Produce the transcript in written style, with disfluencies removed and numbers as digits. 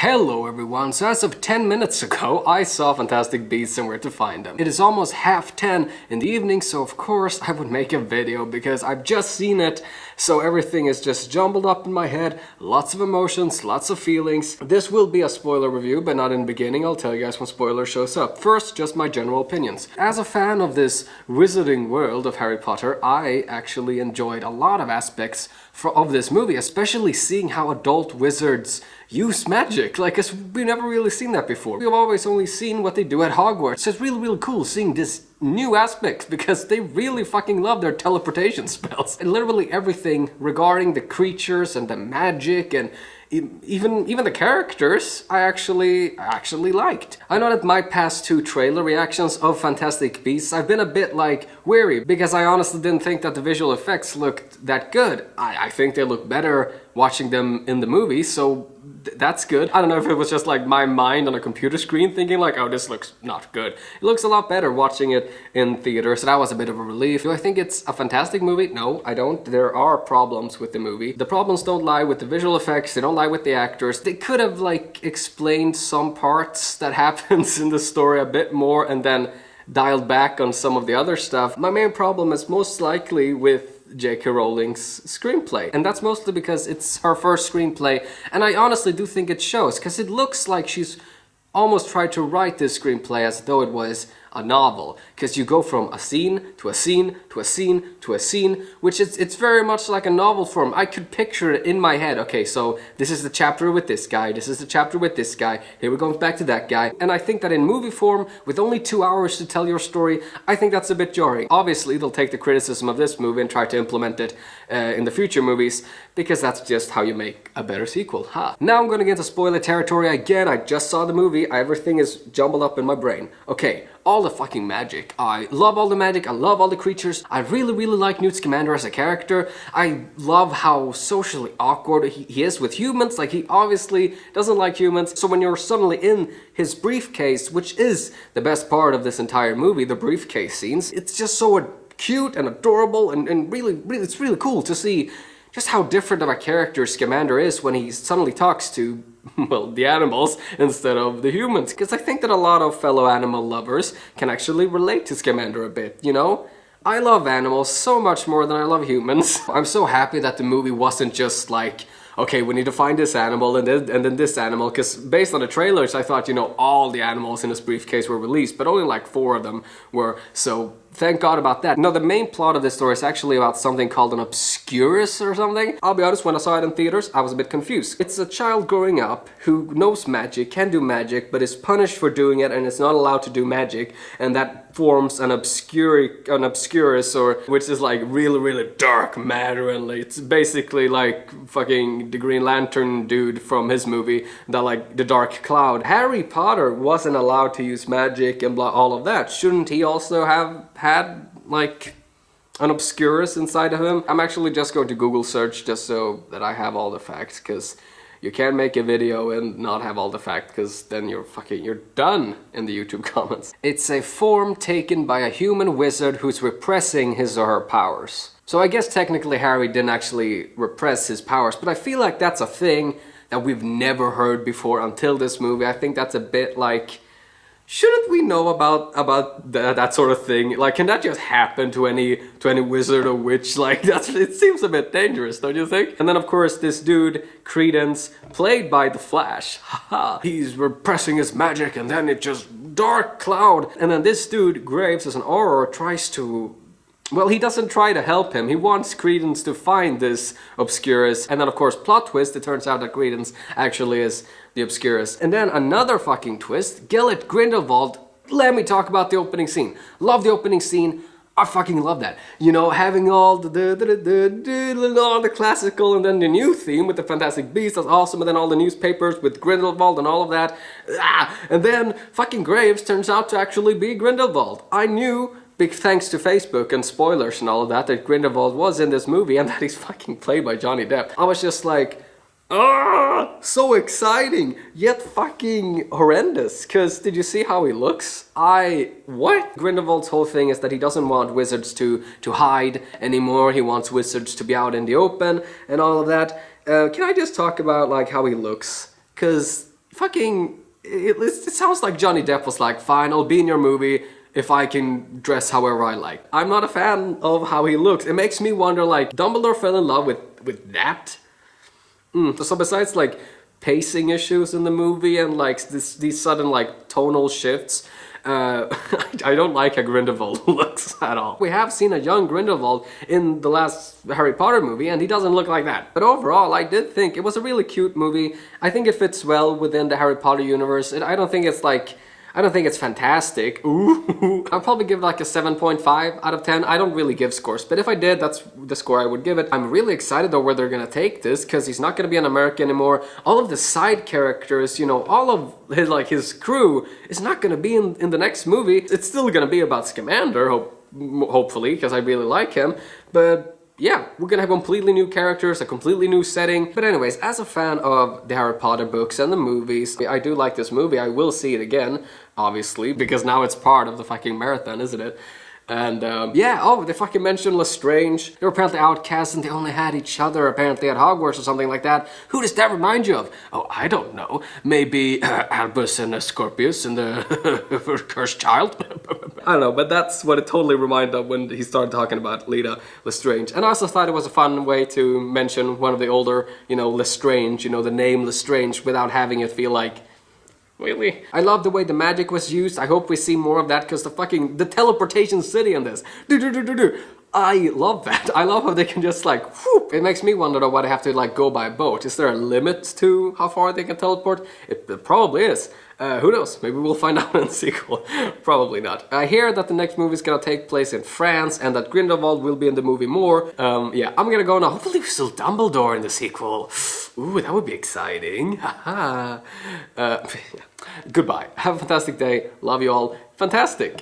Hello everyone, so as of 10 minutes ago I saw Fantastic Beasts and Where to Find Them. It is almost 10:30 in the evening, so of course I would make a video because I've just seen it, so everything is just jumbled up in my head, lots of emotions, lots of feelings. This will be a spoiler review, but not in the beginning. I'll tell you guys when spoiler shows up. First, just my general opinions. As a fan of this wizarding world of Harry Potter, I actually enjoyed a lot of aspects of this movie, especially seeing how adult wizards use magic, like, cause we've never really seen that before. We've always only seen what they do at Hogwarts. So it's really cool seeing this new aspect because they really fucking love their teleportation spells. And literally everything regarding the creatures and the magic and even the characters I actually liked. I know that my past two trailer reactions of Fantastic Beasts, I've been a bit like weary because I honestly didn't think that the visual effects looked that good. I think they look better watching them in the movie, so that's good. I don't know if it was just like my mind on a computer screen thinking like, oh, this looks not good. It looks a lot better watching it in theater, so that was a bit of a relief. Do I think it's a fantastic movie? No, I don't. There are problems with the movie. The problems don't lie with the visual effects, they don't lie with the actors. They could have like explained some parts that happens in the story a bit more and then dialed back on some of the other stuff. My main problem is most likely with J.K. Rowling's screenplay, and that's mostly because it's her first screenplay, and I honestly do think it shows, because it looks like she's almost tried to write this screenplay as though it was a novel, because you go from a scene to a scene to a scene to a scene, which it's very much like a novel form. I could picture it in my head. Okay, so this is the chapter with this guy, this is the chapter with this guy, here we're going back to that guy. And I think that in movie form, with only 2 hours to tell your story, I think that's a bit jarring. Obviously, they'll take the criticism of this movie and try to implement it in the future movies, because that's just how you make a better sequel. Now I'm gonna get into spoiler territory again. I just saw the movie, everything is jumbled up in my brain. Okay, all the fucking magic. I love all the magic, I love all the creatures. I really like Newt Scamander as a character. I love how socially awkward he is with humans. Like, he obviously doesn't like humans. So when you're suddenly in his briefcase, which is the best part of this entire movie, the briefcase scenes, it's just so cute and adorable and really, it's really cool to see just how different of a character Scamander is when he suddenly talks to, well, the animals instead of the humans. Because I think that a lot of fellow animal lovers can actually relate to Scamander a bit, you know? I love animals so much more than I love humans. I'm so happy that the movie wasn't just like, okay, we need to find this animal and then this animal, because based on the trailers I thought, you know, all the animals in this briefcase were released, but only like 4 of them were, so thank God about that. No, the main plot of this story is actually about something called an obscurus or something. I'll be honest, when I saw it in theaters, I was a bit confused. It's a child growing up who knows magic, can do magic, but is punished for doing it and is not allowed to do magic, and that forms an obscurus, or which is like really dark matter, and it's basically like fucking the Green Lantern dude from his movie, that like the Dark Cloud. Harry Potter wasn't allowed to use magic and blah, all of that. Shouldn't he also have had like an obscurus inside of him? I'm actually just going to Google search just so that I have all the facts, because you can't make a video and not have all the facts, because then you're done in the YouTube comments. It's a form taken by a human wizard who's repressing his or her powers. So I guess technically Harry didn't actually repress his powers, but I feel like that's a thing that we've never heard before until this movie. I think that's a bit like, shouldn't we know about that sort of thing? Like, can that just happen to any wizard or witch? Like, it seems a bit dangerous, don't you think? And then of course this dude, Credence, played by the Flash, haha, he's repressing his magic and then it just dark cloud. And then this dude, Graves, as an Auror, tries to, well, he doesn't try to help him. He wants Credence to find this obscurus. And then of course, plot twist, it turns out that Credence actually is the obscurus. And then another fucking twist, Gellert Grindelwald. Let me talk about the opening scene. Love the opening scene. I fucking love that. You know, having all the classical and then the new theme with the Fantastic Beasts, that's awesome. And then all the newspapers with Grindelwald and all of that. And then fucking Graves turns out to actually be Grindelwald. I knew, big thanks to Facebook and spoilers and all of that Grindelwald was in this movie and that he's fucking played by Johnny Depp. I was just like, ah, so exciting, yet fucking horrendous. Cause did you see how he looks? What? Grindelwald's whole thing is that he doesn't want wizards to hide anymore. He wants wizards to be out in the open and all of that. Can I just talk about like how he looks? Cause fucking... It sounds like Johnny Depp was like, fine, I'll be in your movie if I can dress however I like. I'm not a fan of how he looks. It makes me wonder, like, Dumbledore fell in love with that? So besides, like, pacing issues in the movie and, like, these sudden, like, tonal shifts, I don't like how Grindelwald looks at all. We have seen a young Grindelwald in the last Harry Potter movie, and he doesn't look like that. But overall, I did think it was a really cute movie. I think it fits well within the Harry Potter universe. I don't think it's fantastic. Ooh. I'll probably give it like a 7.5 out of 10. I don't really give scores, but if I did, that's the score I would give it. I'm really excited though where they're gonna take this, because he's not gonna be an American anymore. All of the side characters, you know, all of his crew is not gonna be in the next movie. It's still gonna be about Scamander, hopefully, because I really like him, but yeah, we're gonna have completely new characters, a completely new setting. But anyways, as a fan of the Harry Potter books and the movies, I do like this movie. I will see it again, obviously, because now it's part of the fucking marathon, isn't it? And yeah, oh, they fucking mentioned Lestrange. They were apparently outcasts and they only had each other apparently at Hogwarts or something like that. Who does that remind you of? Oh, I don't know. Maybe Albus and Scorpius and the Cursed Child? I don't know, but that's what it totally reminded of when he started talking about Leta Lestrange. And I also thought it was a fun way to mention one of the older, you know, Lestrange, you know, the name Lestrange, without having it feel like... Really? I love the way the magic was used. I hope we see more of that, because the teleportation city in this. I love that. I love how they can just like, whoop. It makes me wonder though why they have to like go by boat. Is there a limit to how far they can teleport? It probably is. Who knows? Maybe we'll find out in the sequel. Probably not. I hear that the next movie is gonna take place in France and that Grindelwald will be in the movie more. Yeah, I'm gonna go now. Hopefully we're still Dumbledore in the sequel. Ooh, that would be exciting. Haha. Goodbye. Have a fantastic day. Love you all. Fantastic.